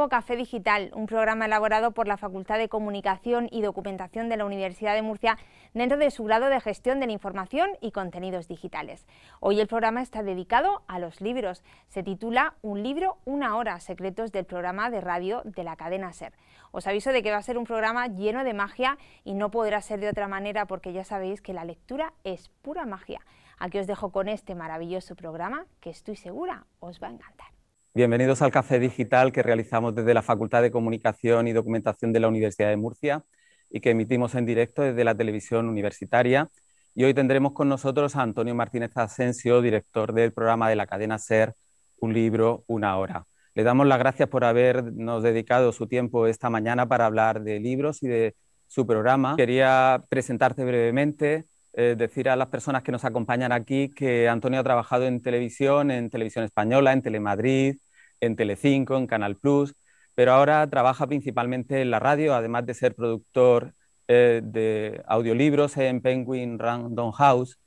nuevo Café Digital, un programa elaborado por la Facultad de Comunicación y Documentación de la Universidad de Murcia dentro de su grado de Gestión de la Información y Contenidos Digitales. Hoy el programa está dedicado a los libros. Se titula Un libro, una hora, secretos del programa de radio de la cadena SER. Os aviso de que va a ser un programa lleno de magia y no podrá ser de otra manera porque ya sabéis que la lectura es pura magia. Aquí os dejo con este maravilloso programa que estoy segura os va a encantar. Bienvenidos al Café Digital que realizamos desde la Facultad de Comunicación y Documentación de la Universidad de Murcia y que emitimos en directo desde la televisión universitaria. Y hoy tendremos con nosotros a Antonio Martínez Asensio, director del programa de la cadena SER, Un libro, una hora. Le damos las gracias por habernos dedicado su tiempo esta mañana para hablar de libros y de su programa. Quería presentarte brevemente, decir a las personas que nos acompañan aquí que Antonio ha trabajado en televisión española, en Telemadrid, en Telecinco, en Canal Plus, pero ahora trabaja principalmente en la radio, además de ser productor de audiolibros en Penguin Random House,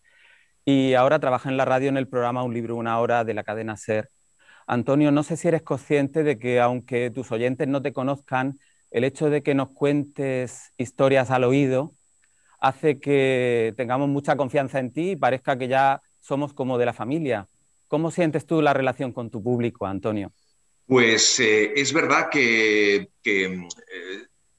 y ahora trabaja en la radio en el programa Un libro, una hora de la cadena SER. Antonio, no sé si eres consciente de que aunque tus oyentes no te conozcan, el hecho de que nos cuentes historias al oído hace que tengamos mucha confianza en ti y parezca que ya somos como de la familia. ¿Cómo sientes tú la relación con tu público, Antonio? Pues es verdad que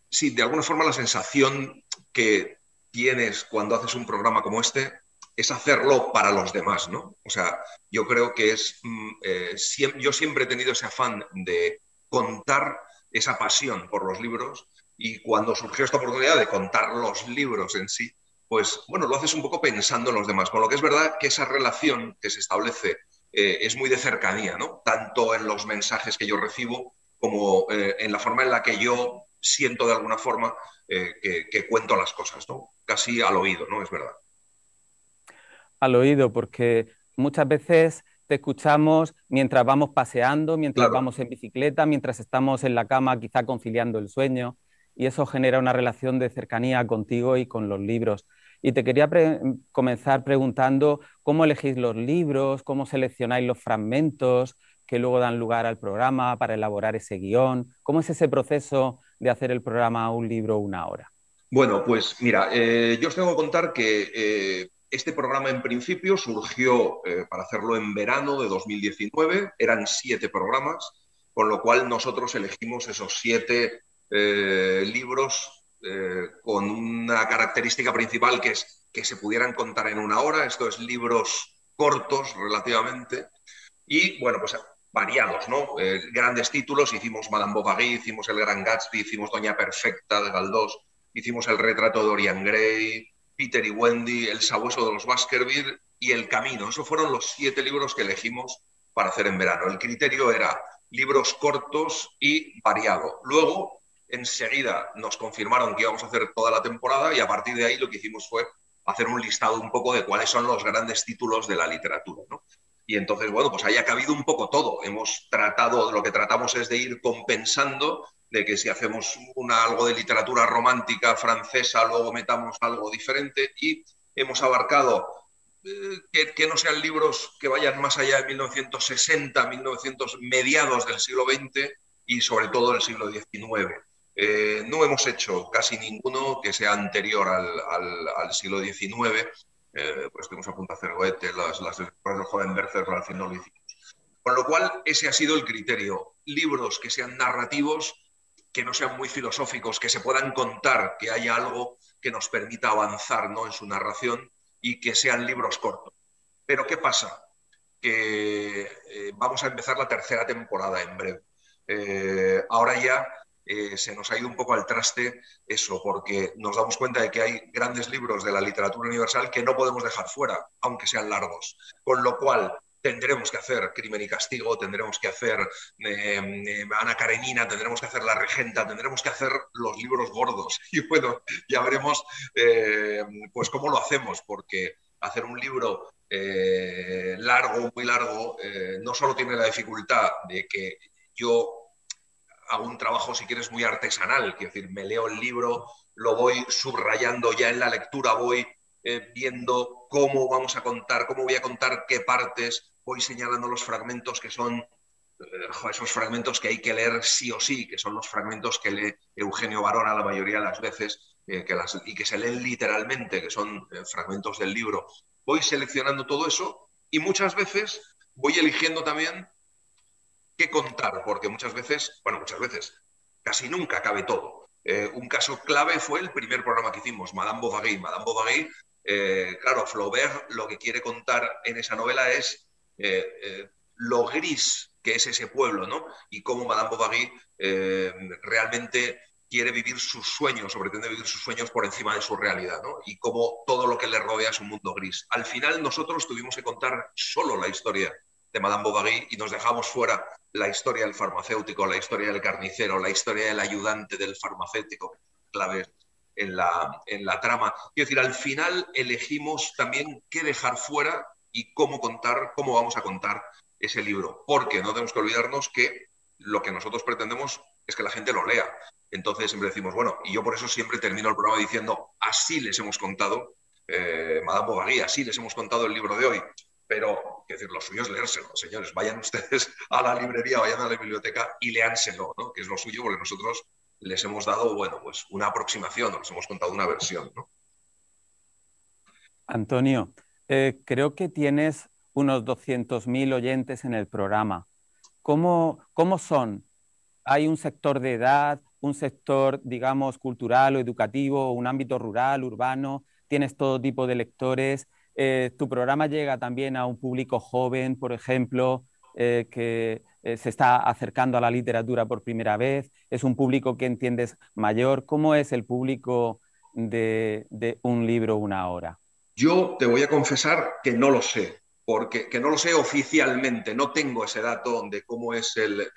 sí, de alguna forma la sensación que tienes cuando haces un programa como este es hacerlo para los demás, ¿no? O sea, yo creo que yo siempre he tenido ese afán de contar esa pasión por los libros y cuando surgió esta oportunidad de contar los libros en sí, pues bueno, lo haces un poco pensando en los demás, con lo que es verdad que esa relación que se establece es muy de cercanía, ¿no? Tanto en los mensajes que yo recibo como en la forma en la que yo siento de alguna forma que cuento las cosas, ¿no? Casi al oído, ¿no? Es verdad. Al oído, porque muchas veces te escuchamos mientras vamos paseando, mientras Claro. vamos en bicicleta, mientras estamos en la cama quizá conciliando el sueño, y eso genera una relación de cercanía contigo y con los libros. Y te quería comenzar preguntando cómo elegís los libros, cómo seleccionáis los fragmentos que luego dan lugar al programa para elaborar ese guión. ¿Cómo es ese proceso de hacer el programa Un libro, una hora? Bueno, pues mira, yo os tengo que contar que este programa en principio surgió para hacerlo en verano de 2019. Eran 7 programas, con lo cual nosotros elegimos esos 7 libros con una característica principal que es que se pudieran contar en una hora. Esto es libros cortos relativamente y, bueno, pues variados, ¿no? Grandes títulos, hicimos Madame Bovary, hicimos El Gran Gatsby, hicimos Doña Perfecta de Galdós, hicimos El retrato de Dorian Gray, Peter y Wendy, El sabueso de los Baskerville y El camino. Esos fueron los 7 libros que elegimos para hacer en verano. El criterio era libros cortos y variado. Luego, enseguida nos confirmaron que íbamos a hacer toda la temporada y a partir de ahí lo que hicimos fue hacer un listado un poco de cuáles son los grandes títulos de la literatura, ¿no? Y entonces, bueno, pues ahí ha cabido un poco todo. Lo que tratamos es de ir compensando, de que si hacemos algo de literatura romántica francesa, luego metamos algo diferente y hemos abarcado que no sean libros que vayan más allá de 1960, 1900, mediados del siglo XX y sobre todo del siglo XIX. No hemos hecho casi ninguno que sea anterior al siglo XIX, pues estuvimos a punto de hacer Goethe, las del joven Werther, pero al fin no lo hicimos. Con lo cual, ese ha sido el criterio. Libros que sean narrativos, que no sean muy filosóficos, que se puedan contar, que haya algo que nos permita avanzar, ¿no?, en su narración y que sean libros cortos. Pero ¿qué pasa? Que vamos a empezar la 3ª temporada en breve. Ahora ya se nos ha ido un poco al traste eso, porque nos damos cuenta de que hay grandes libros de la literatura universal que no podemos dejar fuera, aunque sean largos. Con lo cual tendremos que hacer Crimen y Castigo, tendremos que hacer Ana Karenina, tendremos que hacer La Regenta, tendremos que hacer los libros gordos. Y bueno, ya veremos pues cómo lo hacemos, porque hacer un libro largo, muy largo, no solo tiene la dificultad de que yo hago un trabajo, si quieres, muy artesanal, es decir, me leo el libro, lo voy subrayando ya en la lectura, voy viendo cómo vamos a contar, cómo voy a contar qué partes, voy señalando los fragmentos que son esos fragmentos que hay que leer sí o sí, que son los fragmentos que lee Eugenio Barona la mayoría de las veces y que se leen literalmente, que son fragmentos del libro. Voy seleccionando todo eso y muchas veces voy eligiendo también qué contar, porque muchas veces, casi nunca cabe todo. Un caso clave fue el primer programa que hicimos, Madame Bovary. Madame Bovary, claro, Flaubert lo que quiere contar en esa novela es lo gris que es ese pueblo, ¿no? Y cómo Madame Bovary realmente quiere vivir sus sueños, o pretende vivir sus sueños por encima de su realidad, ¿no? Y cómo todo lo que le rodea es un mundo gris. Al final nosotros tuvimos que contar solo la historia de Madame Bovary y nos dejamos fuera la historia del farmacéutico, la historia del carnicero, la historia del ayudante del farmacéutico, claves en la trama. Quiero decir, al final elegimos también qué dejar fuera y cómo contar, cómo vamos a contar ese libro, porque no tenemos que olvidarnos que lo que nosotros pretendemos es que la gente lo lea. Entonces siempre decimos, bueno, y yo por eso siempre termino el programa diciendo, así les hemos contado Madame Bovary, así les hemos contado el libro de hoy. Pero, quiero decir, lo suyo es leérselo, señores. Vayan ustedes a la librería, vayan a la biblioteca y léanselo, ¿no? Que es lo suyo, porque nosotros les hemos dado, bueno, pues una aproximación, les hemos contado una versión, ¿no? Antonio, creo que tienes unos 200.000 oyentes en el programa. ¿Cómo son? ¿Hay un sector de edad, un sector, digamos, cultural o educativo, un ámbito rural, urbano? ¿Tienes todo tipo de lectores? ¿Tu programa llega también a un público joven, por ejemplo, que se está acercando a la literatura por primera vez? ¿Es un público que entiendes mayor? ¿Cómo es el público de un libro, una hora? Yo te voy a confesar que no lo sé, porque que no lo sé oficialmente, no tengo ese dato de cómo es el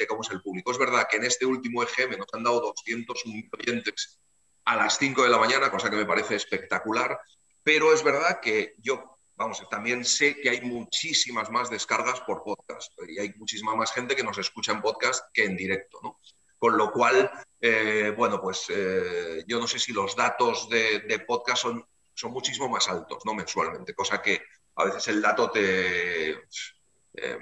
público. Es verdad que en este último EGM nos han dado 201 oyentes a las 5 de la mañana, cosa que me parece espectacular, pero es verdad que yo, vamos, también sé que hay muchísimas más descargas por podcast y hay muchísima más gente que nos escucha en podcast que en directo, ¿no? Con lo cual, bueno, pues yo no sé si los datos de podcast son muchísimo más altos, ¿no? Mensualmente, cosa que a veces el dato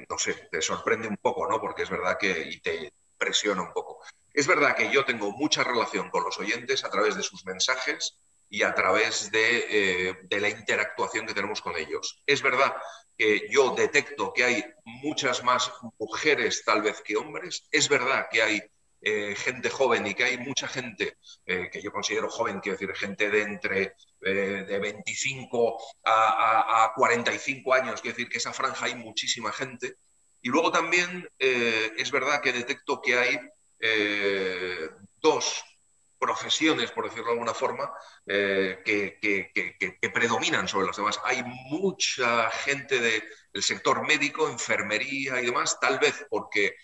no sé, te sorprende un poco, ¿no? Porque es verdad y te presiona un poco. Es verdad que yo tengo mucha relación con los oyentes a través de sus mensajes y a través de la interactuación que tenemos con ellos. Es verdad que yo detecto que hay muchas más mujeres tal vez que hombres. Es verdad que hay gente joven y que hay mucha gente que yo considero joven, quiero decir, gente de entre de 25 a 45 años, quiero decir que esa franja hay muchísima gente. Y luego también es verdad que detecto que hay dos profesiones, por decirlo de alguna forma, que predominan sobre las demás. Hay mucha gente del sector médico, enfermería y demás, tal vez porque,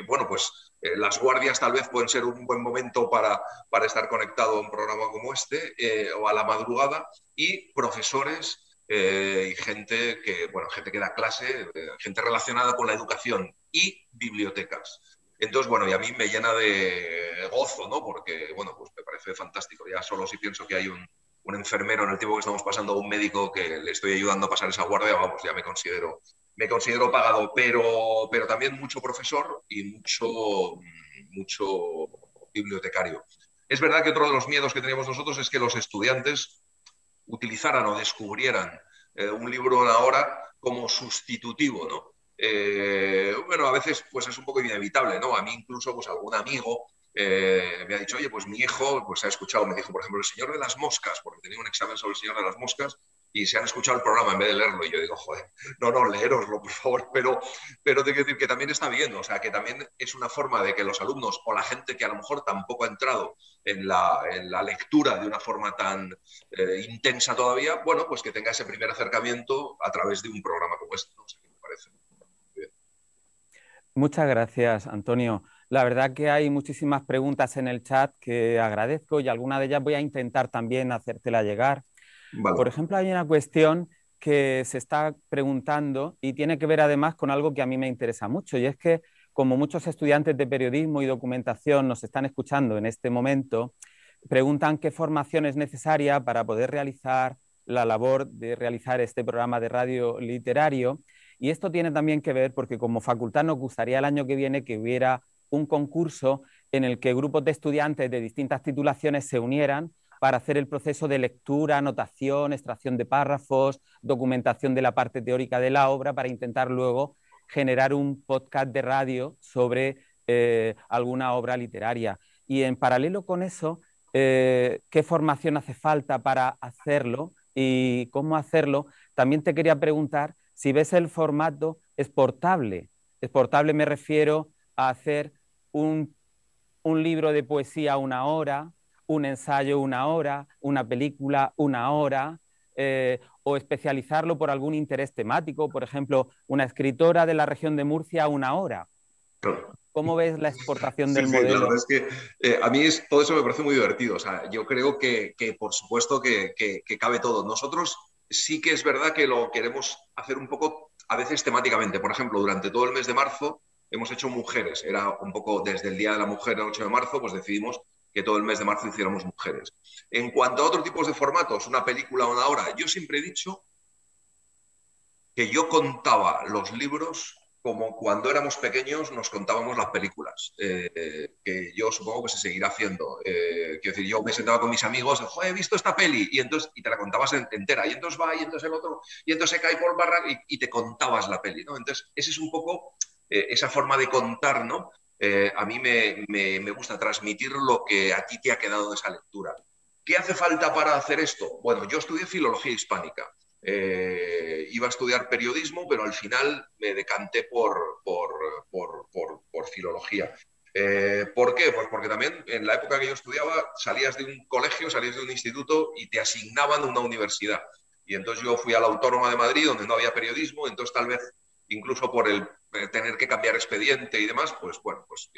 bueno, pues las guardias tal vez pueden ser un buen momento para estar conectado a un programa como este o a la madrugada, y profesores y gente que da clase, gente relacionada con la educación y bibliotecas. Entonces, bueno, y a mí me llena de gozo, ¿no? Porque, bueno, pues me parece fantástico. Ya solo si pienso que hay un enfermero en el tiempo que estamos pasando, un médico que le estoy ayudando a pasar esa guardia, vamos, ya me considero pagado, pero también mucho profesor y mucho bibliotecario. Es verdad que otro de los miedos que teníamos nosotros es que los estudiantes utilizaran o descubrieran un libro a una hora como sustitutivo, ¿no? Bueno, a veces pues es un poco inevitable, ¿no? A mí incluso pues algún amigo me ha dicho, oye, pues mi hijo pues ha escuchado, me dijo, por ejemplo, El Señor de las Moscas, porque tenía un examen sobre El Señor de las Moscas y se han escuchado el programa en vez de leerlo. Y yo digo, joder, no, leéroslo, por favor. Pero tengo que decir que también está bien, o sea, que también es una forma de que los alumnos o la gente que a lo mejor tampoco ha entrado en la lectura de una forma tan intensa todavía, bueno, pues que tenga ese primer acercamiento a través de un programa como este, ¿no? O sea, que me parece bien. Muchas gracias, Antonio. La verdad que hay muchísimas preguntas en el chat que agradezco y alguna de ellas voy a intentar también hacértela llegar. Vale. Por ejemplo, hay una cuestión que se está preguntando y tiene que ver además con algo que a mí me interesa mucho, y es que como muchos estudiantes de periodismo y documentación nos están escuchando en este momento, preguntan qué formación es necesaria para poder realizar la labor de realizar este programa de radio literario. Y esto tiene también que ver porque como facultad nos gustaría el año que viene que hubiera un concurso en el que grupos de estudiantes de distintas titulaciones se unieran para hacer el proceso de lectura, anotación, extracción de párrafos, documentación de la parte teórica de la obra, para intentar luego generar un podcast de radio sobre alguna obra literaria. Y en paralelo con eso, ¿qué formación hace falta para hacerlo y cómo hacerlo? También te quería preguntar si ves el formato exportable. Exportable me refiero a hacer un libro de poesía 1 hora, un ensayo 1 hora, una película 1 hora, o especializarlo por algún interés temático, por ejemplo, una escritora de la región de Murcia 1 hora. Claro. ¿Cómo ves la exportación del Sí, modelo? la verdad es que a mí todo eso me parece muy divertido. O sea, yo creo que por supuesto que cabe todo. Nosotros sí que es verdad que lo queremos hacer un poco, a veces temáticamente. Por ejemplo, durante todo el mes de marzo hemos hecho mujeres. Era un poco desde el Día de la Mujer, el 8 de marzo, pues decidimos que todo el mes de marzo hiciéramos mujeres. En cuanto a otros tipos de formatos, una película 1 hora, yo siempre he dicho que yo contaba los libros como cuando éramos pequeños nos contábamos las películas, que yo supongo que se seguirá haciendo. Quiero decir, yo me sentaba con mis amigos, joder, he visto esta peli, y te la contabas entera, y entonces va, y entonces el otro, y entonces se cae por barra, y te contabas la peli, ¿no? Entonces, esa es un poco esa forma de contar, ¿no? A mí me gusta transmitir lo que a ti te ha quedado de esa lectura. ¿Qué hace falta para hacer esto? Bueno, yo estudié filología hispánica. Iba a estudiar periodismo, pero al final me decanté por filología. ¿Por qué? Pues porque también en la época que yo estudiaba salías de un colegio, salías de un instituto y te asignaban una universidad. Y entonces yo fui a la Autónoma de Madrid, donde no había periodismo, entonces tal vez incluso por el tener que cambiar expediente y demás, pues bueno, pues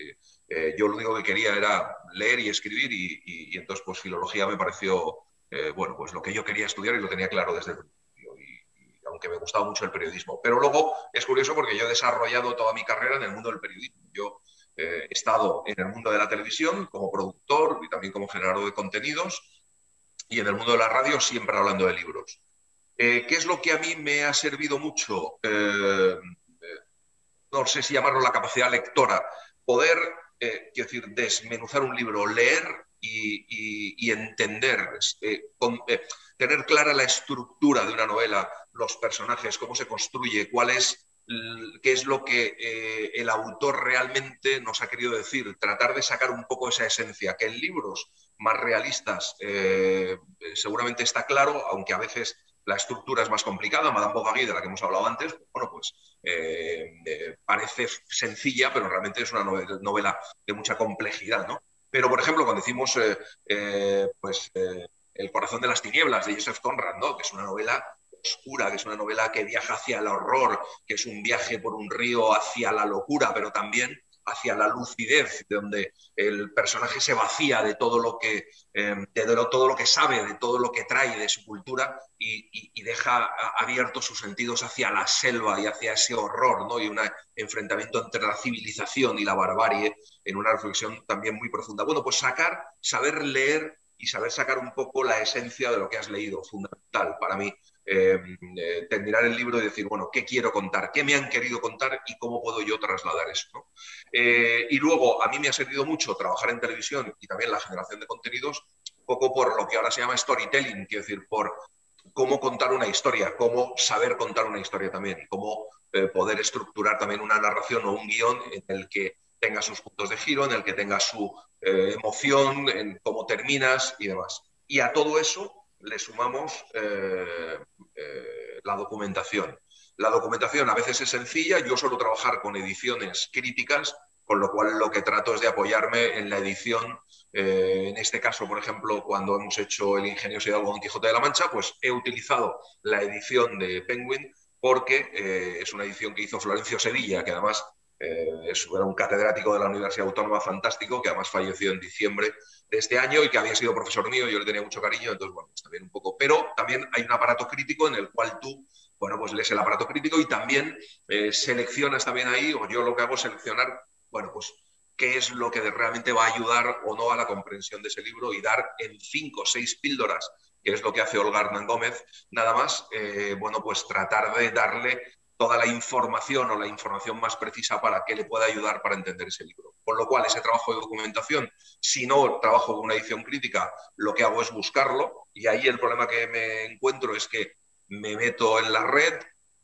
yo lo único que quería era leer y escribir y entonces pues filología me pareció, bueno, pues lo que yo quería estudiar y lo tenía claro desde el principio. Aunque me gustaba mucho el periodismo. Pero luego es curioso porque yo he desarrollado toda mi carrera en el mundo del periodismo. Yo he estado en el mundo de la televisión como productor y también como generador de contenidos, y en el mundo de la radio siempre hablando de libros. ¿Qué es lo que a mí me ha servido mucho? No sé si llamarlo la capacidad lectora. Poder, quiero decir, desmenuzar un libro, leer y entender, tener clara la estructura de una novela, los personajes, cómo se construye, qué es lo que el autor realmente nos ha querido decir, tratar de sacar un poco esa esencia, que en libros más realistas seguramente está claro, aunque a veces la estructura es más complicada. Madame Bovary, de la que hemos hablado antes, bueno, pues parece sencilla, pero realmente es una novela de mucha complejidad, ¿no? Pero, por ejemplo, cuando decimos El corazón de las tinieblas, de Joseph Conrad, ¿no? Que es una novela oscura, que es una novela que viaja hacia el horror, que es un viaje por un río hacia la locura, pero también hacia la lucidez, donde el personaje se vacía de todo lo que, todo lo que sabe, de todo lo que trae de su cultura y deja abiertos sus sentidos hacia la selva y hacia ese horror, ¿no? Y un enfrentamiento entre la civilización y la barbarie en una reflexión también muy profunda. Bueno, pues saber leer y saber sacar un poco la esencia de lo que has leído, fundamental para mí. Terminar el libro y decir, bueno, ¿qué quiero contar? ¿Qué me han querido contar? ¿Y cómo puedo yo trasladar eso, ¿no? Y luego, a mí me ha servido mucho trabajar en televisión y también la generación de contenidos, un poco por lo que ahora se llama storytelling, quiero decir, por cómo contar una historia, cómo saber contar una historia también, y cómo poder estructurar también una narración o un guión en el que tenga sus puntos de giro, en el que tenga su emoción, en cómo terminas y demás. Y a todo eso le sumamos la documentación. La documentación a veces es sencilla, yo suelo trabajar con ediciones críticas, con lo cual lo que trato es de apoyarme en la edición. En este caso, por ejemplo, cuando hemos hecho El ingenioso Hidalgo Don Quijote de la Mancha, pues he utilizado la edición de Penguin porque es una edición que hizo Florencio Sevilla, que además era un catedrático de la Universidad Autónoma fantástico, que además falleció en diciembre de este año y que había sido profesor mío, yo le tenía mucho cariño, entonces, bueno, pues también un poco. Pero también hay un aparato crítico en el cual tú, bueno, pues lees el aparato crítico y también seleccionas también ahí, o yo lo que hago es seleccionar, bueno, pues qué es lo que realmente va a ayudar o no a la comprensión de ese libro y dar en 5 o 6 píldoras que es lo que hace Olga Hernán Gómez, nada más, bueno, pues tratar de darle toda la información o la información más precisa para que le pueda ayudar para entender ese libro. Con lo cual, ese trabajo de documentación, si no trabajo con una edición crítica, lo que hago es buscarlo, y ahí el problema que me encuentro es que me meto en la red,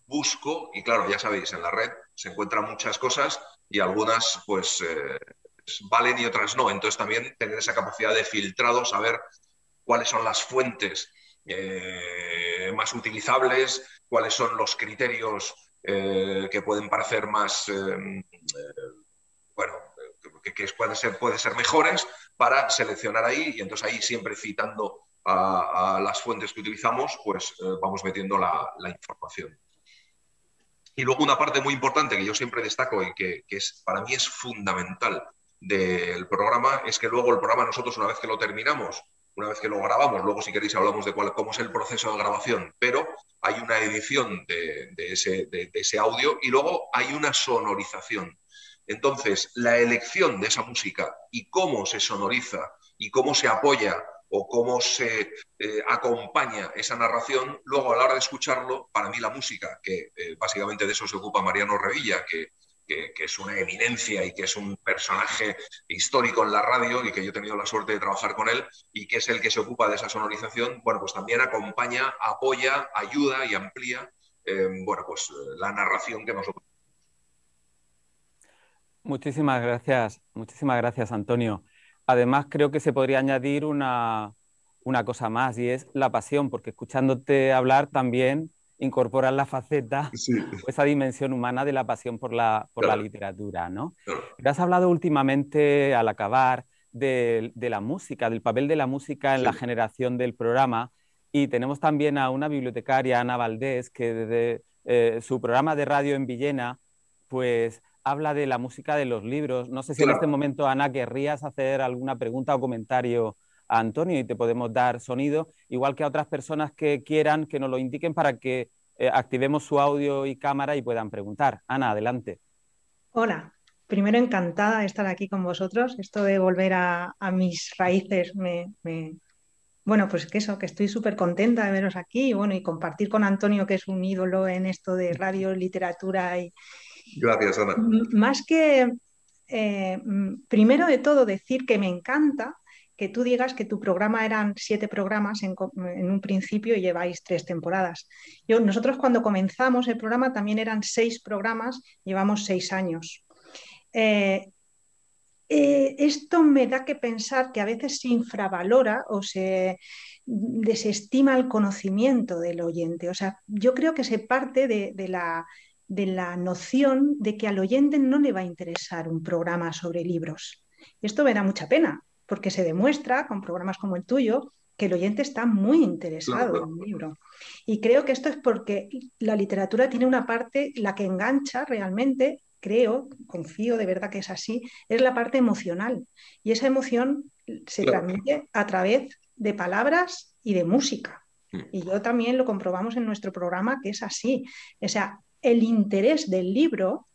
busco, y claro, ya sabéis, en la red se encuentran muchas cosas y algunas pues valen y otras no. Entonces también tener esa capacidad de filtrado, saber cuáles son las fuentes más utilizables, cuáles son los criterios que pueden parecer más, bueno, que pueden ser mejores para seleccionar ahí, y entonces ahí siempre citando a las fuentes que utilizamos, pues vamos metiendo la información. Y luego una parte muy importante que yo siempre destaco y que para mí es fundamental del programa, es que luego el programa nosotros, una vez que lo terminamos, una vez que lo grabamos, luego si queréis hablamos de cómo es el proceso de grabación, pero hay una edición de ese audio y luego hay una sonorización. Entonces, la elección de esa música y cómo se sonoriza y cómo se apoya o cómo se acompaña esa narración, luego a la hora de escucharlo, para mí la música, que básicamente de eso se ocupa Mariano Revilla, que es una eminencia y que es un personaje histórico en la radio y que yo he tenido la suerte de trabajar con él y que es el que se ocupa de esa sonorización, bueno, pues también acompaña, apoya, ayuda y amplía, bueno, pues la narración que nosotros. Muchísimas gracias, Antonio. Además, creo que se podría añadir una cosa más, y es la pasión, porque escuchándote hablar también incorporar la faceta, sí, o esa dimensión humana de la pasión por la literatura, ¿no? Claro. Has hablado últimamente, al acabar, de la música, del papel de la música en la generación del programa, y tenemos también a una bibliotecaria, Ana Valdés, que desde su programa de radio en Villena, pues habla de la música de los libros. No sé si en este momento, Ana, querrías hacer alguna pregunta o comentario a Antonio y te podemos dar sonido, igual que a otras personas que quieran que nos lo indiquen para que activemos su audio y cámara y puedan preguntar. Ana, adelante. Hola, primero encantada de estar aquí con vosotros. Esto de volver a mis raíces bueno, pues que estoy súper contenta de veros aquí y compartir con Antonio, que es un ídolo en esto de radio, literatura y... Gracias, Ana. Más que, primero de todo, decir que me encanta que tú digas que tu programa eran 7 programas en un principio y lleváis 3 temporadas. Nosotros cuando comenzamos el programa también eran 6 programas, llevamos 6 años. Esto me da que pensar que a veces se infravalora o se desestima el conocimiento del oyente. O sea, yo creo que se parte de la noción de que al oyente no le va a interesar un programa sobre libros. Esto me da mucha pena, porque se demuestra con programas como el tuyo que el oyente está muy interesado en un libro. Y creo que esto es porque la literatura tiene una parte, la que engancha realmente, creo, confío de verdad que es así, es la parte emocional. Y esa emoción se transmite a través de palabras y de música. Y yo también lo comprobamos en nuestro programa que es así. O sea, el interés del libro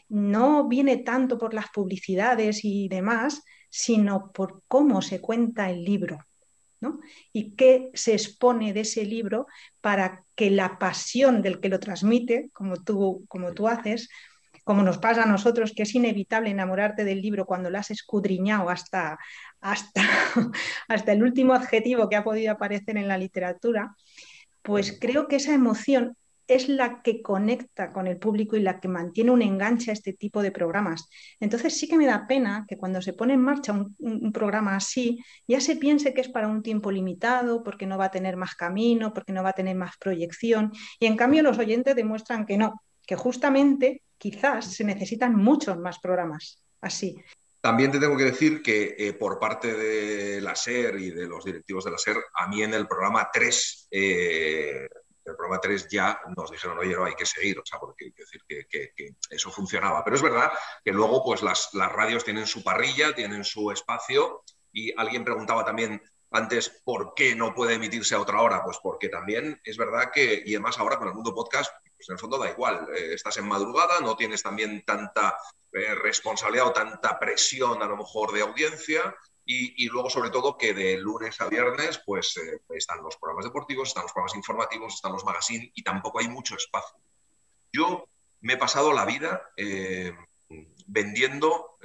no viene tanto por las publicidades y demás, sino por cómo se cuenta el libro, ¿no? Y qué se expone de ese libro para que la pasión del que lo transmite, como tú haces, como nos pasa a nosotros, que es inevitable enamorarte del libro cuando lo has escudriñado hasta el último adjetivo que ha podido aparecer en la literatura, pues creo que esa emoción es la que conecta con el público y la que mantiene un enganche a este tipo de programas. Entonces sí que me da pena que cuando se pone en marcha un programa así, ya se piense que es para un tiempo limitado, porque no va a tener más camino, porque no va a tener más proyección, y en cambio los oyentes demuestran que no, que justamente quizás se necesitan muchos más programas así. También te tengo que decir que por parte de la SER y de los directivos de la SER, a mí en el programa 3... el programa 3 ya nos dijeron, oye, no, hay que seguir, o sea, porque hay que decir que eso funcionaba. Pero es verdad que luego pues las radios tienen su parrilla, tienen su espacio, y alguien preguntaba también antes por qué no puede emitirse a otra hora. Pues porque también es verdad que, y además ahora con el mundo podcast, pues en el fondo da igual, estás en madrugada, no tienes también tanta responsabilidad o tanta presión a lo mejor de audiencia. y luego, sobre todo, que de lunes a viernes pues están los programas deportivos, están los programas informativos, están los magazines y tampoco hay mucho espacio. Yo me he pasado la vida vendiendo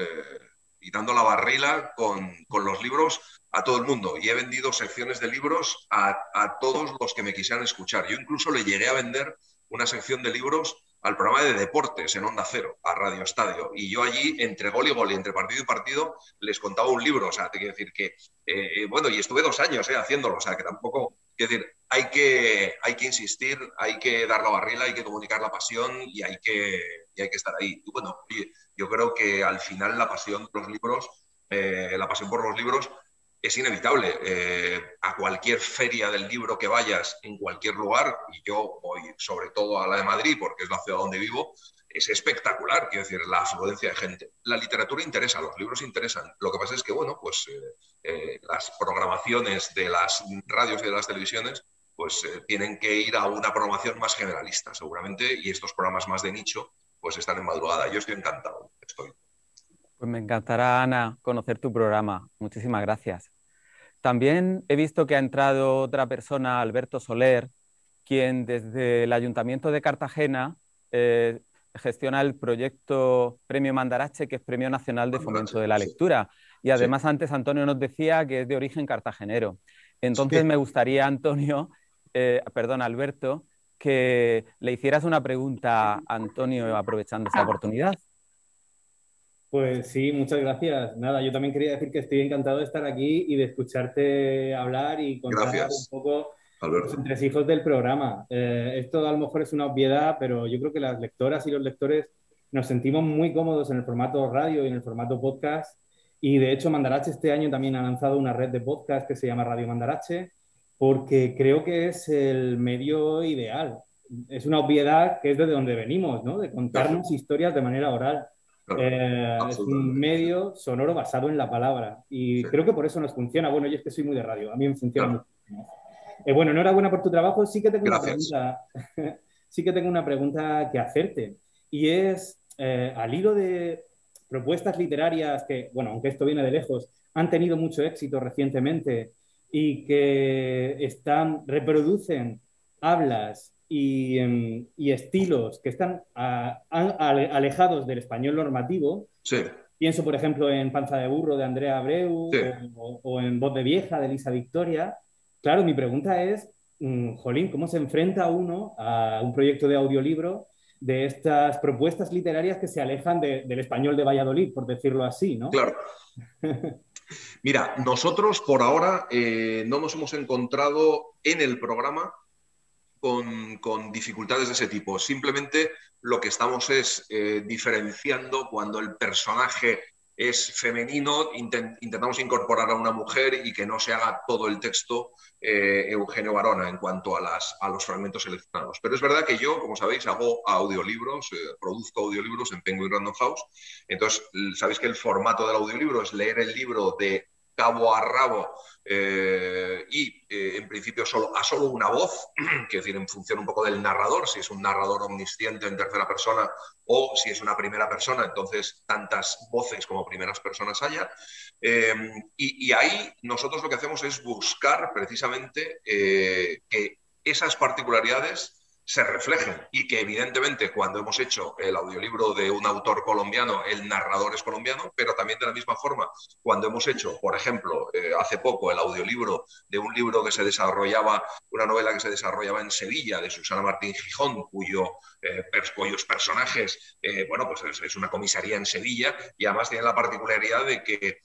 y dando la barrila con los libros a todo el mundo, y he vendido secciones de libros a todos los que me quisieran escuchar. Yo incluso le llegué a vender una sección de libros al programa de deportes en Onda Cero, a Radio Estadio, y yo allí, entre gol y gol y entre partido y partido, les contaba un libro. O sea, te quiero decir que, bueno, y estuve 2 años haciéndolo, o sea, que tampoco, quiero decir, hay que insistir, hay que dar la barrila, hay que comunicar la pasión y hay que estar ahí. Y bueno, yo creo que al final la pasión por los libros, es inevitable. A cualquier feria del libro que vayas en cualquier lugar, y yo voy sobre todo a la de Madrid porque es la ciudad donde vivo, es espectacular, quiero decir, la afluencia de gente. La literatura interesa, los libros interesan. Lo que pasa es que, bueno, pues las programaciones de las radios y de las televisiones pues tienen que ir a una programación más generalista, seguramente, y estos programas más de nicho pues están en madrugada. Yo estoy encantado. Pues me encantará, Ana, conocer tu programa. Muchísimas gracias. También he visto que ha entrado otra persona, Alberto Soler, quien desde el Ayuntamiento de Cartagena gestiona el proyecto Premio Mandarache, que es Premio Nacional de Fomento de la Lectura. Y además antes Antonio nos decía que es de origen cartagenero. Entonces me gustaría, Alberto, que le hicieras una pregunta a Antonio aprovechando esta oportunidad. Pues sí, muchas gracias. Nada, yo también quería decir que estoy encantado de estar aquí y de escucharte hablar y contar un poco los entresijos del programa. Esto a lo mejor es una obviedad, pero yo creo que las lectoras y los lectores nos sentimos muy cómodos en el formato radio y en el formato podcast. Y de hecho, Mandarache este año también ha lanzado una red de podcast que se llama Radio Mandarache, porque creo que es el medio ideal. Es una obviedad que es de donde venimos, ¿no? De contarnos historias de manera oral. Es un medio sonoro basado en la palabra y creo que por eso nos funciona. Bueno, yo es que soy muy de radio, a mí me funciona mucho. Bueno, enhorabuena por tu trabajo. Sí que tengo una pregunta que hacerte, y es al hilo de propuestas literarias que, bueno, aunque esto viene de lejos, han tenido mucho éxito recientemente y que reproducen hablas y estilos que están alejados del español normativo. Sí. Pienso, por ejemplo, en Panza de Burro de Andrea Abreu, o en Voz de Vieja de Elisa Victoria. Claro, mi pregunta es, jolín, ¿cómo se enfrenta uno a un proyecto de audiolibro de estas propuestas literarias que se alejan del español de Valladolid, por decirlo así, ¿no? Claro. Mira, nosotros por ahora no nos hemos encontrado en el programa con dificultades de ese tipo. Simplemente lo que estamos es diferenciando cuando el personaje es femenino, intentamos incorporar a una mujer y que no se haga todo el texto Eugenio Barona en cuanto a los fragmentos seleccionados. Pero es verdad que yo, como sabéis, hago audiolibros, produzco audiolibros en Penguin Random House. Entonces, sabéis que el formato del audiolibro es leer el libro de cabo a rabo en principio a solo una voz, que decir, en función un poco del narrador, si es un narrador omnisciente en tercera persona o si es una primera persona, entonces tantas voces como primeras personas haya. Y ahí nosotros lo que hacemos es buscar precisamente que esas particularidades se reflejen y que evidentemente cuando hemos hecho el audiolibro de un autor colombiano, el narrador es colombiano, pero también de la misma forma cuando hemos hecho, por ejemplo, hace poco el audiolibro de un libro que se desarrollaba, una novela que se desarrollaba en Sevilla de Susana Martín Gijón, cuyos personajes, bueno, pues es una comisaría en Sevilla y además tiene la particularidad de que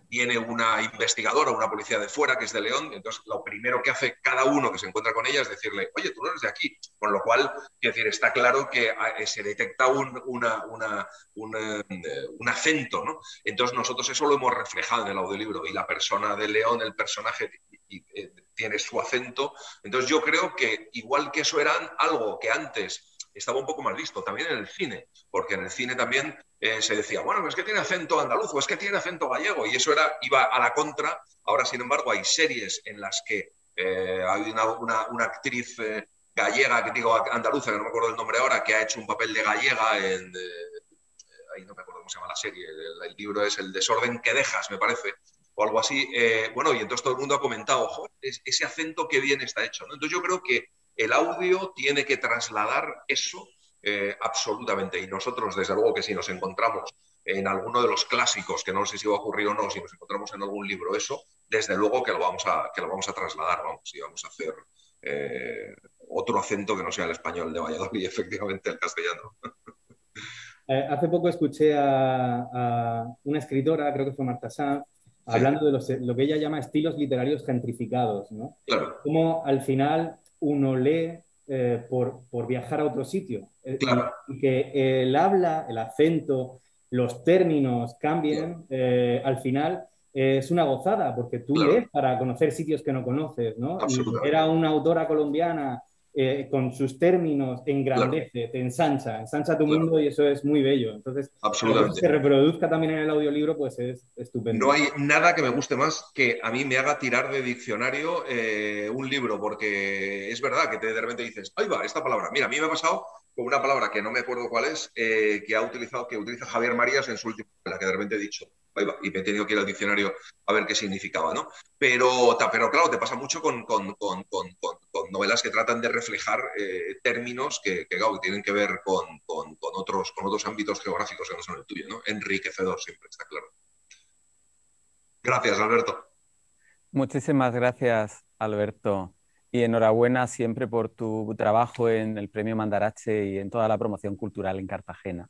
viene una investigadora, una policía de fuera, que es de León, entonces lo primero que hace cada uno que se encuentra con ella es decirle, oye, tú no eres de aquí, con lo cual, quiero decir, está claro que se detecta un acento, ¿no? Entonces nosotros eso lo hemos reflejado en el audiolibro y la persona de León, el personaje, tiene su acento. Entonces yo creo que igual que eso era algo que antes estaba un poco mal visto, también en el cine, porque en el cine también se decía, bueno, es que tiene acento andaluz o es que tiene acento gallego, y eso iba a la contra. Ahora, sin embargo, hay series en las que hay una actriz gallega, que digo andaluza, que no me acuerdo el nombre ahora, que ha hecho un papel de gallega ahí no me acuerdo cómo se llama la serie, el libro es El desorden que dejas, me parece, o algo así. Bueno, y entonces todo el mundo ha comentado, joder, ese acento que bien está hecho, ¿no? Entonces yo creo que el audio tiene que trasladar eso absolutamente. Y nosotros, desde luego que si nos encontramos en alguno de los clásicos, que no sé si va a ocurrir o no, si nos encontramos en algún libro eso, desde luego que lo vamos a trasladar, vamos, y vamos a hacer otro acento que no sea el español de Valladolid, efectivamente el castellano. Hace poco escuché a una escritora, creo que fue Marta Sanz, hablando de lo que ella llama estilos literarios gentrificados, ¿no? Claro. Cómo al final uno lee por viajar a otro sitio. Claro. Y que el habla, el acento, los términos cambien, al final es una gozada, porque tú lees para conocer sitios que no conoces, ¿no? Y era una autora colombiana con sus términos engrandece, te ensancha tu mundo, y eso es muy bello. Entonces, que se reproduzca también en el audiolibro, pues es estupendo. No hay nada que me guste más que a mí me haga tirar de diccionario un libro, porque es verdad que de repente dices, ahí va, esta palabra. Mira, a mí me ha pasado con una palabra que no me acuerdo cuál es, que utiliza Javier Marías en su última novela, que de repente he dicho, ahí va, y me he tenido que ir al diccionario a ver qué significaba, ¿no? Pero claro, te pasa mucho con novelas que tratan de reflejar términos que tienen que ver con otros ámbitos geográficos que no son el tuyo, ¿no? Enriquecedor siempre, está claro. Gracias, Alberto. Muchísimas gracias, Alberto. Y enhorabuena siempre por tu trabajo en el Premio Mandarache y en toda la promoción cultural en Cartagena.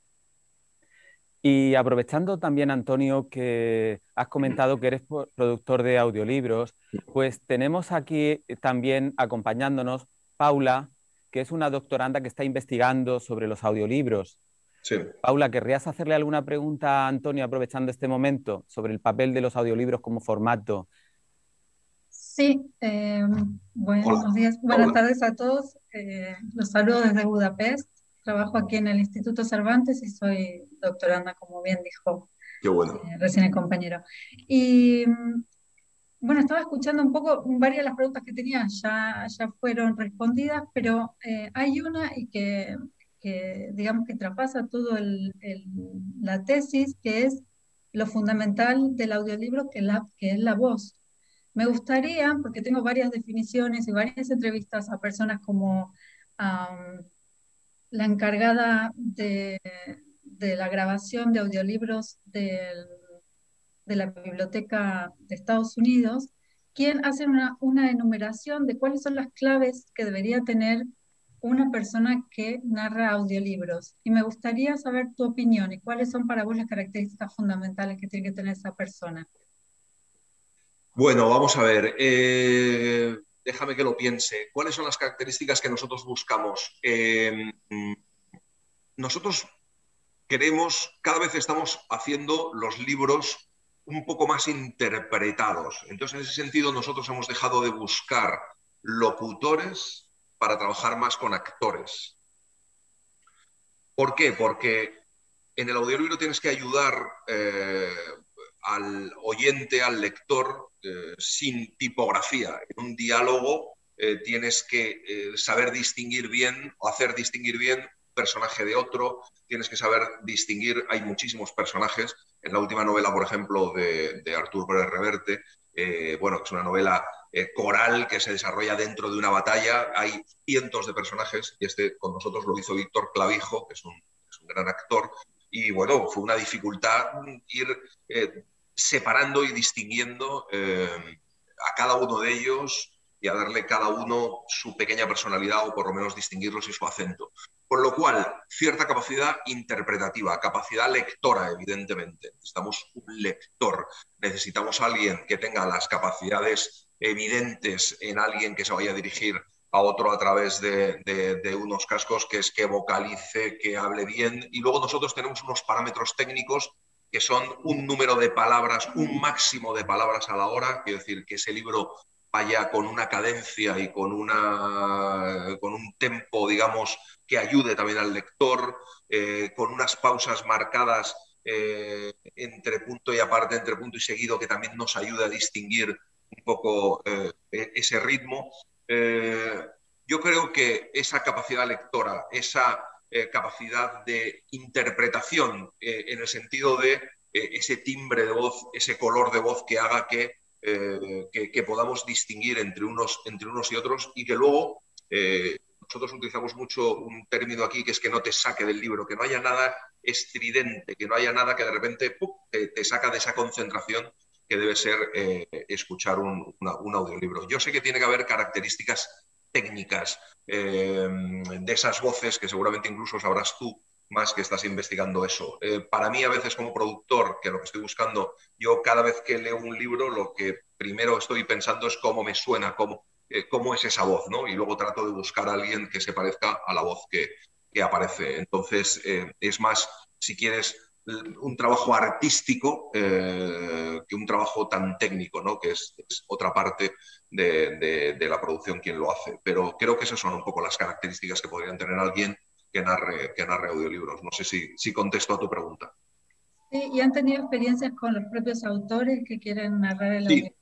Y aprovechando también, Antonio, que has comentado que eres productor de audiolibros, pues tenemos aquí también acompañándonos Paula, que es una doctoranda que está investigando sobre los audiolibros. Sí. Paula, ¿querrías hacerle alguna pregunta a Antonio aprovechando este momento sobre el papel de los audiolibros como formato? Sí, buenos días, buenas tardes a todos. Los saludo desde Budapest. Trabajo aquí en el Instituto Cervantes y soy doctoranda, como bien dijo recién el compañero. Y bueno, estaba escuchando un poco, varias de las preguntas que tenía ya fueron respondidas, pero hay una y que digamos que traspasa todo la tesis, que es lo fundamental del audiolibro, que es la voz. Me gustaría, porque tengo varias definiciones y varias entrevistas a personas como la encargada de la grabación de audiolibros de la Biblioteca de Estados Unidos, quien hace una enumeración de cuáles son las claves que debería tener una persona que narra audiolibros. Y me gustaría saber tu opinión y cuáles son para vos las características fundamentales que tiene que tener esa persona. Bueno, vamos a ver. Déjame que lo piense. ¿Cuáles son las características que nosotros buscamos? Nosotros cada vez estamos haciendo los libros un poco más interpretados. Entonces, en ese sentido, nosotros hemos dejado de buscar locutores para trabajar más con actores. ¿Por qué? Porque en el audiolibro tienes que ayudar al oyente, al lector, sin tipografía. En un diálogo tienes que saber distinguir bien o hacer distinguir bien un personaje de otro, tienes que saber distinguir, hay muchísimos personajes. En la última novela, por ejemplo, de Artur Pérez Reverte, bueno, que es una novela coral que se desarrolla dentro de una batalla, hay cientos de personajes y con nosotros lo hizo Víctor Clavijo, que es un gran actor, y bueno, fue una dificultad ir separando y distinguiendo a cada uno de ellos y a darle cada uno su pequeña personalidad o por lo menos distinguirlos y su acento. Con lo cual, cierta capacidad interpretativa, capacidad lectora, evidentemente. Necesitamos un lector, necesitamos a alguien que tenga las capacidades evidentes en alguien que se vaya a dirigir a otro a través de unos cascos, que es que vocalice, que hable bien. Y luego nosotros tenemos unos parámetros técnicos que son un número de palabras, un máximo de palabras a la hora, quiero decir, que ese libro vaya con una cadencia y con un tempo, digamos, que ayude también al lector, con unas pausas marcadas entre punto y aparte, entre punto y seguido, que también nos ayude a distinguir un poco ese ritmo. Yo creo que esa capacidad lectora, esa capacidad de interpretación en el sentido de ese timbre de voz, ese color de voz que haga que podamos distinguir entre unos y otros, y que luego nosotros utilizamos mucho un término aquí que es que no te saque del libro, que no haya nada estridente, que no haya nada que de repente te saca de esa concentración que debe ser escuchar un audiolibro. Yo sé que tiene que haber características técnicas de esas voces que seguramente incluso sabrás tú más que estás investigando eso. Para mí, a veces como productor, que lo que estoy buscando, yo cada vez que leo un libro, lo que primero estoy pensando es cómo me suena, cómo es esa voz, ¿no? Y luego trato de buscar a alguien que se parezca a la voz que aparece. Entonces, es más, si quieres, un trabajo artístico que un trabajo tan técnico, ¿no? Que es otra parte de la producción quien lo hace. Pero creo que esas son un poco las características que podrían tener alguien que narre audiolibros. No sé si contesto a tu pregunta. Sí, ¿y han tenido experiencias con los propios autores que quieren narrar el audiolibro?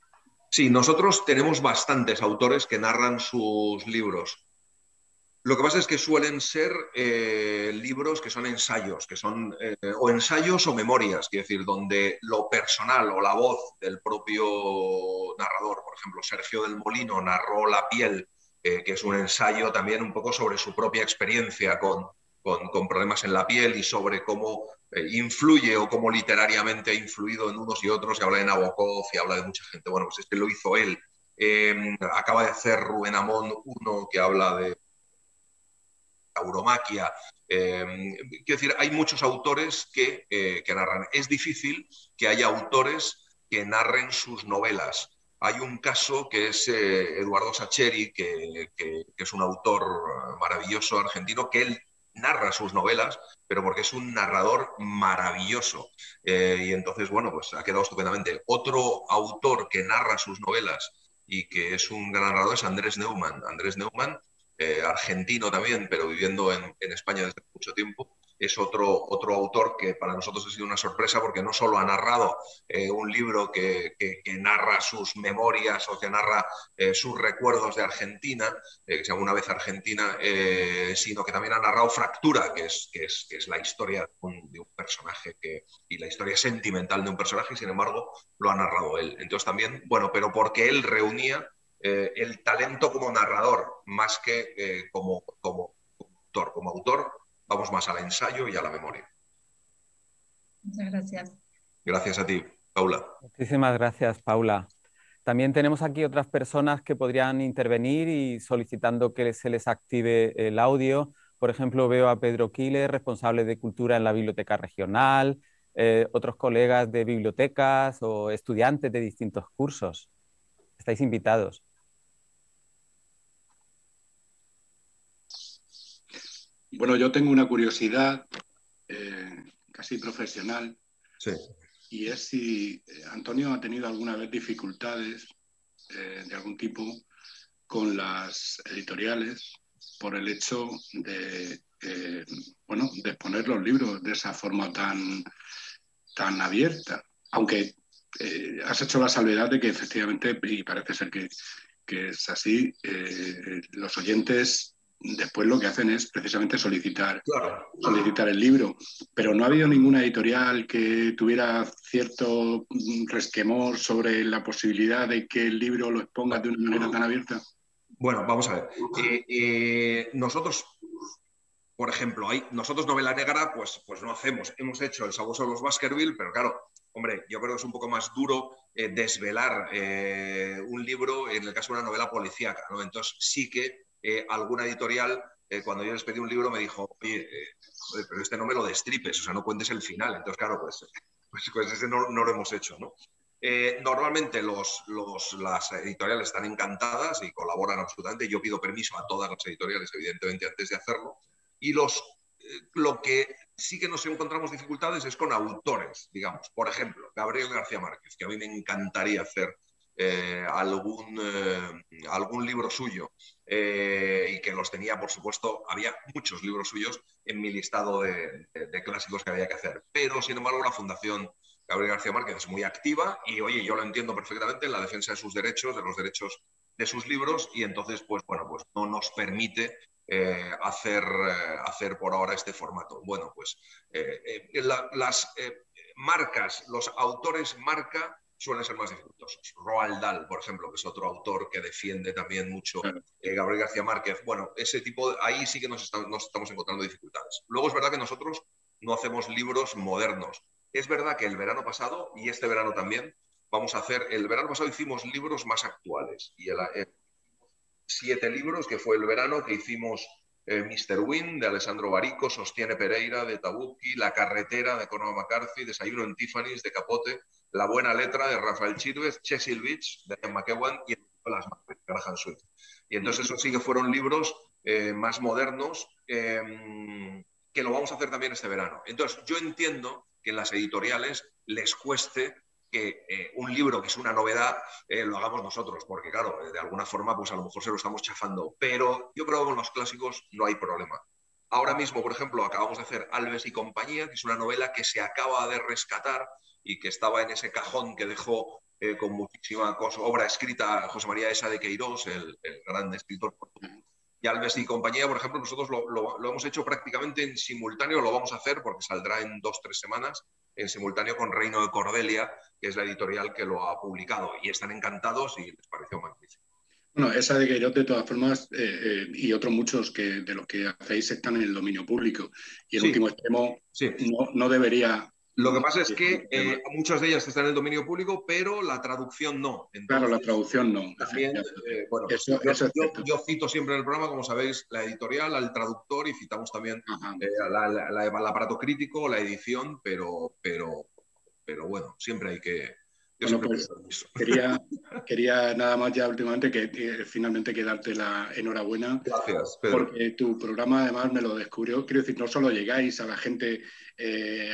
Sí, nosotros tenemos bastantes autores que narran sus libros. Lo que pasa es que suelen ser libros que son ensayos, que son o ensayos o memorias, quiero decir, donde lo personal o la voz del propio narrador, por ejemplo, Sergio del Molino narró La piel, que es un ensayo también un poco sobre su propia experiencia con problemas en la piel y sobre cómo influye o cómo literariamente ha influido en unos y otros, y habla de Nabokov y habla de mucha gente. Bueno, pues este lo hizo él. Acaba de hacer Rubén Amón uno que habla de tauromaquia. Quiero decir, hay muchos autores que narran. Es difícil que haya autores que narren sus novelas. Hay un caso que es Eduardo Sacheri, que es un autor maravilloso argentino, que él narra sus novelas, pero porque es un narrador maravilloso. Y entonces, bueno, pues ha quedado estupendamente. Otro autor que narra sus novelas y que es un gran narrador es Andrés Neumann. Andrés Neumann, argentino también, pero viviendo en España desde mucho tiempo, es otro autor que para nosotros ha sido una sorpresa porque no solo ha narrado un libro que narra sus memorias o que narra sus recuerdos de Argentina, que se llama Una vez Argentina, sino que también ha narrado Fractura, que es la historia de un personaje y la historia sentimental de un personaje, y sin embargo lo ha narrado él. Entonces también, bueno, pero porque él reunía el talento como narrador más que como autor. Como autor vamos más al ensayo y a la memoria. Muchas gracias. Gracias a ti, Paula. Muchísimas gracias, Paula. También tenemos aquí otras personas que podrían intervenir y solicitando que se les active el audio. Por ejemplo, veo a Pedro Quiles, responsable de Cultura en la Biblioteca Regional, otros colegas de bibliotecas o estudiantes de distintos cursos. Estáis invitados. Bueno, yo tengo una curiosidad casi profesional, sí. Y es si Antonio ha tenido alguna vez dificultades de algún tipo con las editoriales por el hecho de exponer los libros de esa forma tan abierta. Aunque has hecho la salvedad de que efectivamente, y parece ser que es así, los oyentes después lo que hacen es precisamente solicitar el libro. Pero no ha habido ninguna editorial que tuviera cierto resquemor sobre la posibilidad de que el libro lo exponga de una manera tan abierta. Bueno, vamos a ver. Nosotros, por ejemplo, nosotros novela negra, pues no hacemos. Hemos hecho El sabueso de los Baskerville, pero claro, hombre, yo creo que es un poco más duro desvelar un libro en el caso de una novela policíaca, ¿no? Entonces sí que alguna editorial, cuando yo les pedí un libro, me dijo, oye, pero este no me lo destripes, o sea, no cuentes el final. Entonces, claro, pues ese no lo hemos hecho, ¿no? Normalmente las editoriales están encantadas y colaboran absolutamente. Yo pido permiso a todas las editoriales, evidentemente, antes de hacerlo. Y lo que sí que nos encontramos dificultades es con autores, digamos. Por ejemplo, Gabriel García Márquez, que a mí me encantaría hacer algún libro suyo y que los tenía, por supuesto, había muchos libros suyos en mi listado de clásicos que había que hacer. Pero, sin embargo, la Fundación Gabriel García Márquez es muy activa y, oye, yo lo entiendo perfectamente en la defensa de sus derechos, de los derechos de sus libros, y entonces, pues bueno, pues no nos permite hacer por ahora este formato. Bueno, pues las marcas, los autores marca suelen ser más dificultosos. Roald Dahl, por ejemplo, que es otro autor que defiende también mucho, Gabriel García Márquez. Bueno, ese tipo, ahí sí que nos estamos encontrando dificultades. Luego es verdad que nosotros no hacemos libros modernos. Es verdad que el verano pasado, y este verano también, el verano pasado hicimos libros más actuales. Y 7 libros, que fue el verano que hicimos Mr. Wynn, de Alessandro Barico, Sostiene Pereira, de Tabucchi, La carretera, de Cormac McCarthy, Desayuno en Tiffany's, de Capote, La buena letra, de Rafael Chirves, Cecil Beach, de Ian McEwan, y Las Madres, de Graham Swift. Y entonces esos sí que fueron libros más modernos, que lo vamos a hacer también este verano. Entonces yo entiendo que en las editoriales les cueste que un libro que es una novedad lo hagamos nosotros, porque claro, de alguna forma pues a lo mejor se lo estamos chafando, pero yo creo que con los clásicos no hay problema. Ahora mismo, por ejemplo, acabamos de hacer Alves y compañía, que es una novela que se acaba de rescatar y que estaba en ese cajón que dejó con muchísima obra escrita José María Esa de Queirós, el gran escritor portugués. Y Alves y compañía, por ejemplo, nosotros lo hemos hecho prácticamente en simultáneo, lo vamos a hacer porque saldrá en 2 o 3 semanas, en simultáneo con Reino de Cordelia, que es la editorial que lo ha publicado. Y están encantados y les pareció magnífico. Bueno, esa de Queirós, de todas formas, y otros muchos de los que hacéis están en el dominio público. Y el último extremo no debería... Lo que pasa es que muchas de ellas están en el dominio público, pero la traducción no. Entonces, claro, la traducción no. También, bueno, yo cito siempre en el programa, como sabéis, la editorial, al traductor, y citamos también el aparato crítico, la edición, pero bueno, siempre hay que... Bueno, pues quería nada más ya últimamente que finalmente darte la enhorabuena. Gracias, Pedro. Porque tu programa además me lo descubrió. Quiero decir, no solo llegáis a la gente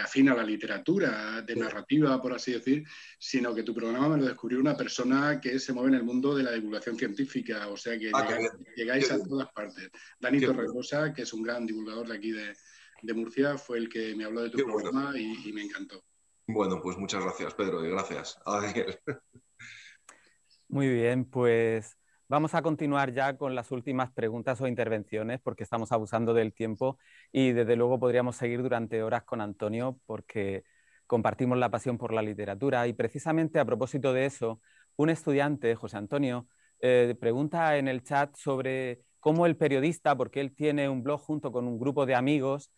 afín a la literatura, de narrativa, por así decir, sino que tu programa me lo descubrió una persona que se mueve en el mundo de la divulgación científica. O sea que llegáis a todas partes. Dani Torregrosa, que es un gran divulgador de aquí de Murcia, fue el que me habló de tu programa y me encantó. Bueno, pues muchas gracias, Pedro, y gracias a Daniel. Muy bien, pues vamos a continuar ya con las últimas preguntas o intervenciones porque estamos abusando del tiempo y desde luego podríamos seguir durante horas con Antonio porque compartimos la pasión por la literatura y precisamente a propósito de eso, un estudiante, José Antonio, pregunta en el chat sobre cómo el periodista, porque él tiene un blog junto con un grupo de amigos,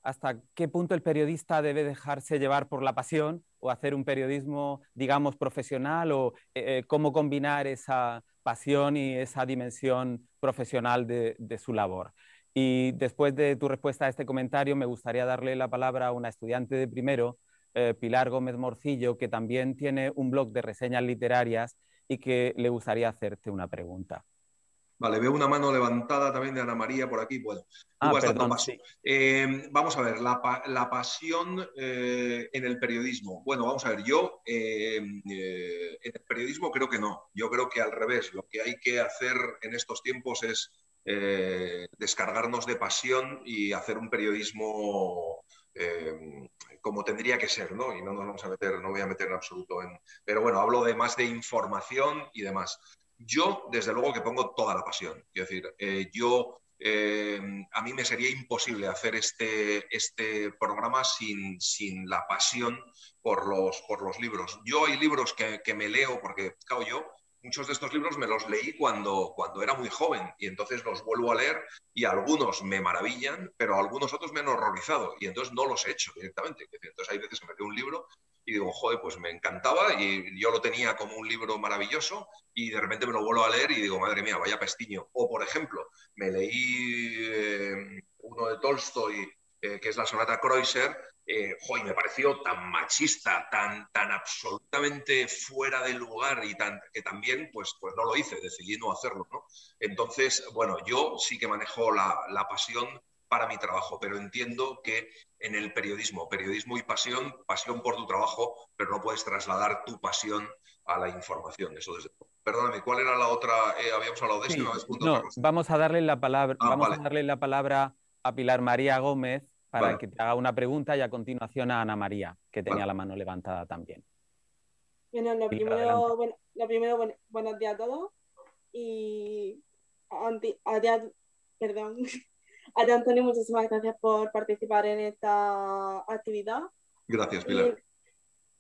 hasta qué punto el periodista debe dejarse llevar por la pasión o hacer un periodismo, digamos, profesional o cómo combinar esa pasión y esa dimensión profesional de su labor. Y después de tu respuesta a este comentario, me gustaría darle la palabra a una estudiante de primero, Pilar Gómez Morcillo, que también tiene un blog de reseñas literarias y que le gustaría hacerte una pregunta. Vale, veo una mano levantada también de Ana María por aquí. Bueno, perdón, sí. Vamos a ver, la pasión en el periodismo. Bueno, vamos a ver, yo en el periodismo creo que no. Yo creo que al revés, lo que hay que hacer en estos tiempos es descargarnos de pasión y hacer un periodismo como tendría que ser, ¿no? Y no nos vamos a meter, no voy a meter en absoluto en... Pero bueno, hablo de más de información y demás. Yo, desde luego, que pongo toda la pasión. Quiero decir, a mí me sería imposible hacer este programa sin la pasión por los libros. Yo hay libros que me leo, porque, claro, muchos de estos libros me los leí cuando era muy joven y entonces los vuelvo a leer y algunos me maravillan, pero algunos otros me han horrorizado y entonces no los he hecho directamente. Entonces hay veces que me leo un libro y digo, joder, pues me encantaba y yo lo tenía como un libro maravilloso y de repente me lo vuelvo a leer y digo, madre mía, vaya pestiño. O, por ejemplo, me leí uno de Tolstoy, que es la sonata Kreutzer, y me pareció tan machista, tan absolutamente fuera de lugar y que también pues no lo hice, decidí no hacerlo, ¿no? Entonces, bueno, yo sí que manejo la pasión para mi trabajo, pero entiendo que en el periodismo y pasión por tu trabajo, pero no puedes trasladar tu pasión a la información. Eso desde... Perdóname, ¿cuál era la otra? Habíamos hablado de esto. Sí, no, vamos a darle la palabra, a darle la palabra a Pilar María Gómez para que te haga una pregunta y a continuación a Ana María, que tenía la mano levantada también. Bueno, lo primero, buenos días a todos y perdón. A ti, Antonio, muchísimas gracias por participar en esta actividad. Gracias, Pilar.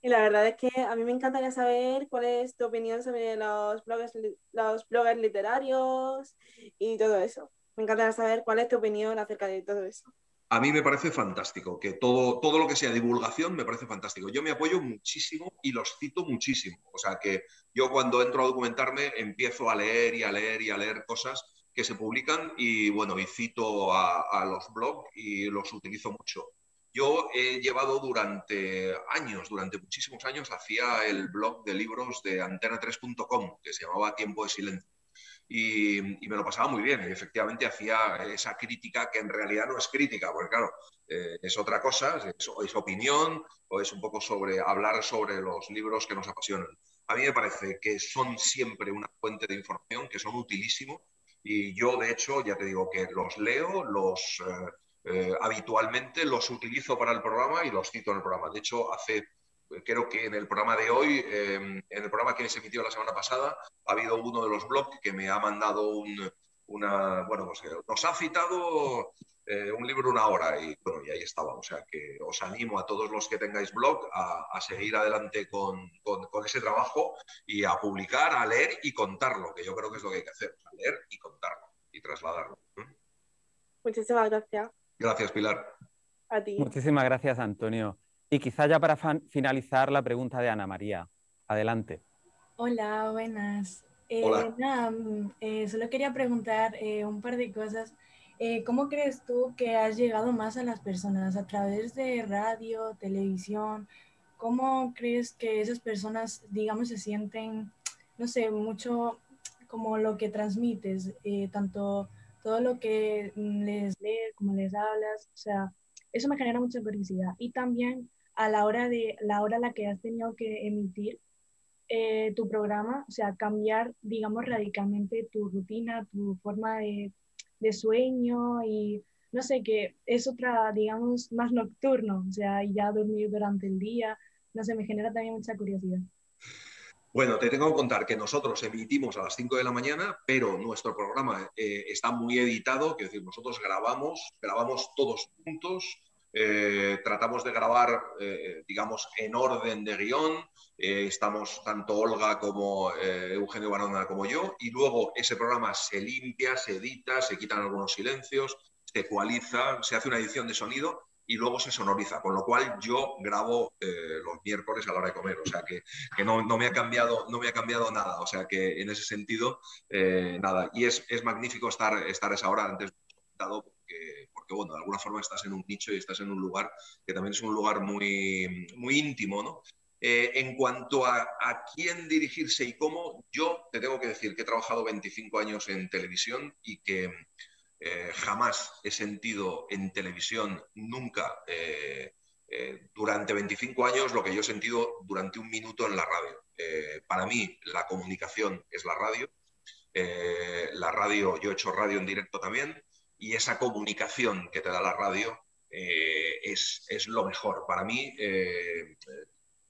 Y la verdad es que a mí me encantaría saber cuál es tu opinión sobre los bloggers literarios y todo eso. Me encantaría saber cuál es tu opinión acerca de todo eso. A mí me parece fantástico, que todo lo que sea divulgación me parece fantástico. Yo me apoyo muchísimo y los cito muchísimo. O sea que yo cuando entro a documentarme empiezo a leer y a leer y a leer cosas que se publican y bueno, y cito a los blogs y los utilizo mucho. Yo he llevado durante muchísimos años, hacía el blog de libros de antena3.com, que se llamaba Tiempo de Silencio. Y me lo pasaba muy bien. Y efectivamente hacía esa crítica que en realidad no es crítica, porque claro, es otra cosa, es opinión o es un poco hablar sobre los libros que nos apasionan. A mí me parece que son siempre una fuente de información, que son utilísimos y yo de hecho, ya te digo que los leo, habitualmente los utilizo para el programa y los cito en el programa. De hecho, creo que en el programa de hoy, en el programa que se emitió la semana pasada, ha habido uno de los blogs que me ha mandado nos ha citado un libro una hora y bueno, y ahí estaba. O sea que os animo a todos los que tengáis blog a seguir adelante con ese trabajo y a publicar, a leer y contarlo, que yo creo que es lo que hay que hacer, o sea, leer y contarlo y trasladarlo. Muchísimas gracias. Gracias, Pilar. A ti. Muchísimas gracias, Antonio. Y quizá ya para finalizar la pregunta de Ana María. Adelante. Hola, buenas. Hola. Solo quería preguntar un par de cosas. ¿Cómo crees tú que has llegado más a las personas? ¿A través de radio, televisión? ¿Cómo crees que esas personas, digamos, se sienten, no sé, mucho como lo que transmites, tanto todo lo que les lees como les hablas? O sea, eso me genera mucha curiosidad. Y también a la hora a la que has tenido que emitir tu programa, o sea, cambiar, digamos, radicalmente tu rutina, tu forma de sueño y no sé, que es otra, digamos, más nocturno, o sea, ya dormir durante el día, no sé, me genera también mucha curiosidad. Bueno, te tengo que contar que nosotros emitimos a las 5 de la mañana, pero nuestro programa está muy editado, es decir, nosotros grabamos todos juntos, tratamos de grabar, digamos, en orden de guión, estamos tanto Olga como Eugenio Barona como yo, y luego ese programa se limpia, se edita, se quitan algunos silencios, se ecualiza, se hace una edición de sonido y luego se sonoriza, con lo cual yo grabo los miércoles a la hora de comer, o sea que no me ha cambiado nada, o sea que en ese sentido, nada, y es magnífico estar a esa hora antes de porque bueno, de alguna forma estás en un nicho y estás en un lugar que también es un lugar muy, muy íntimo, ¿no? En cuanto a quién dirigirse y cómo, yo te tengo que decir que he trabajado 25 años en televisión y que jamás he sentido en televisión nunca durante 25 años lo que yo he sentido durante un minuto en la radio. Para mí la comunicación es la radio. Yo he hecho radio en directo también y esa comunicación que te da la radio es lo mejor. Para mí,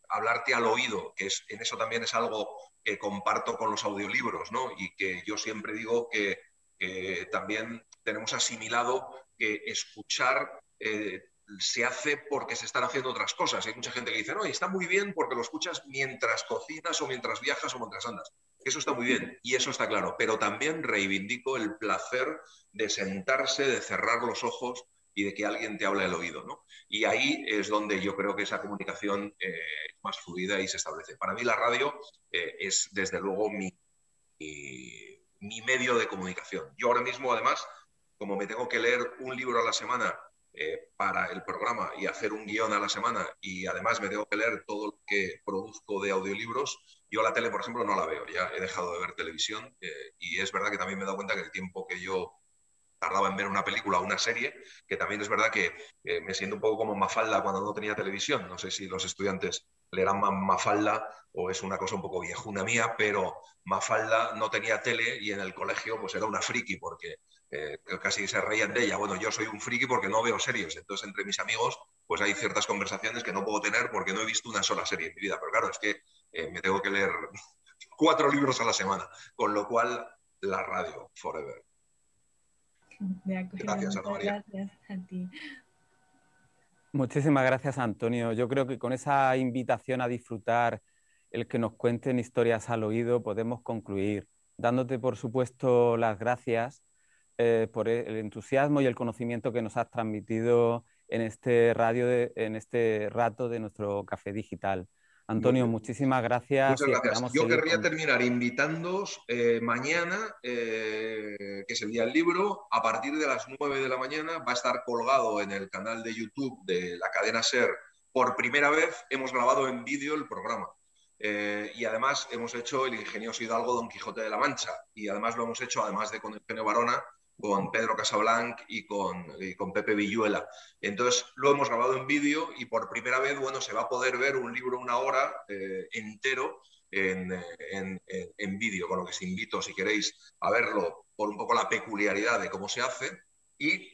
hablarte al oído, en eso también es algo que comparto con los audiolibros, ¿no? Y que yo siempre digo que también tenemos asimilado que escuchar se hace porque se están haciendo otras cosas. Hay mucha gente que dice, no, y está muy bien porque lo escuchas mientras cocinas o mientras viajas o mientras andas. Eso está muy bien y eso está claro, pero también reivindico el placer de sentarse, de cerrar los ojos y de que alguien te hable al oído, ¿no? Y ahí es donde yo creo que esa comunicación es más fluida y se establece. Para mí la radio es desde luego mi medio de comunicación. Yo ahora mismo, además, como me tengo que leer un libro a la semana para el programa y hacer un guión a la semana y además me tengo que leer todo lo que produzco de audiolibros, yo la tele, por ejemplo, no la veo. Ya he dejado de ver televisión y es verdad que también me he dado cuenta que el tiempo que yo tardaba en ver una película o una serie, que también es verdad que me siento un poco como Mafalda cuando no tenía televisión. No sé si los estudiantes leerán Mafalda o es una cosa un poco viejuna mía, pero Mafalda no tenía tele y en el colegio pues era una friki porque casi se reían de ella. Bueno, yo soy un friki porque no veo series, entonces entre mis amigos pues hay ciertas conversaciones que no puedo tener porque no he visto una sola serie en mi vida, pero claro, es que me tengo que leer 4 libros a la semana, con lo cual la radio forever. De acuerdo, gracias, Ana María. Gracias a ti. Muchísimas gracias, Antonio. Yo creo que con esa invitación a disfrutar el que nos cuenten historias al oído podemos concluir, dándote, por supuesto, las gracias por el entusiasmo y el conocimiento que nos has transmitido en este en este rato de nuestro café digital. Antonio, muchísimas gracias. Muchas gracias. Yo querría terminar invitándoos mañana, que es el día del libro, a partir de las 9 de la mañana va a estar colgado en el canal de YouTube de la cadena SER. Por primera vez hemos grabado en vídeo el programa. Y además hemos hecho el ingenioso Hidalgo Don Quijote de la Mancha. Y además lo hemos hecho, además de con Eugenio Barona, con Pedro Casablanc y con Pepe Villuela. Entonces lo hemos grabado en vídeo y por primera vez, bueno, se va a poder ver un libro una hora entero en vídeo, con lo que os invito, si queréis, a verlo por un poco la peculiaridad de cómo se hace y,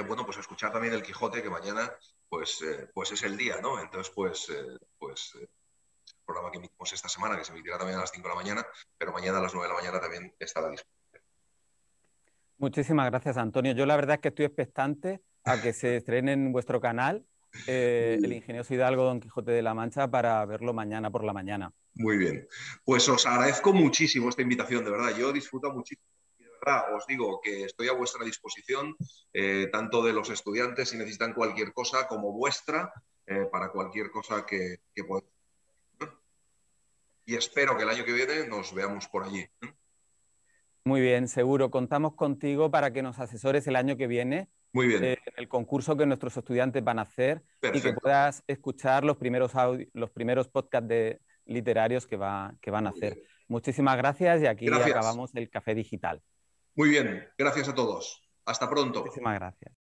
bueno, pues a escuchar también el Quijote, que mañana pues es el día, ¿no? Entonces, el programa que emitimos esta semana, que se emitirá también a las 5 de la mañana, pero mañana a las 9 de la mañana también estará disponible. Muchísimas gracias, Antonio. Yo la verdad es que estoy expectante a que se estrene en vuestro canal el ingenioso Hidalgo Don Quijote de la Mancha para verlo mañana por la mañana. Muy bien. Pues os agradezco muchísimo esta invitación, de verdad. Yo disfruto muchísimo. De verdad, os digo que estoy a vuestra disposición, tanto de los estudiantes si necesitan cualquier cosa, como vuestra, para cualquier cosa que podáis. Y espero que el año que viene nos veamos por allí. Muy bien, seguro. Contamos contigo para que nos asesores el año que viene. Muy bien. En el concurso que nuestros estudiantes van a hacer. Perfecto. Y que puedas escuchar los primeros podcasts literarios que van a hacer. Bien. Muchísimas gracias y aquí acabamos el café digital. Muy bien, gracias a todos. Hasta pronto. Muchísimas gracias.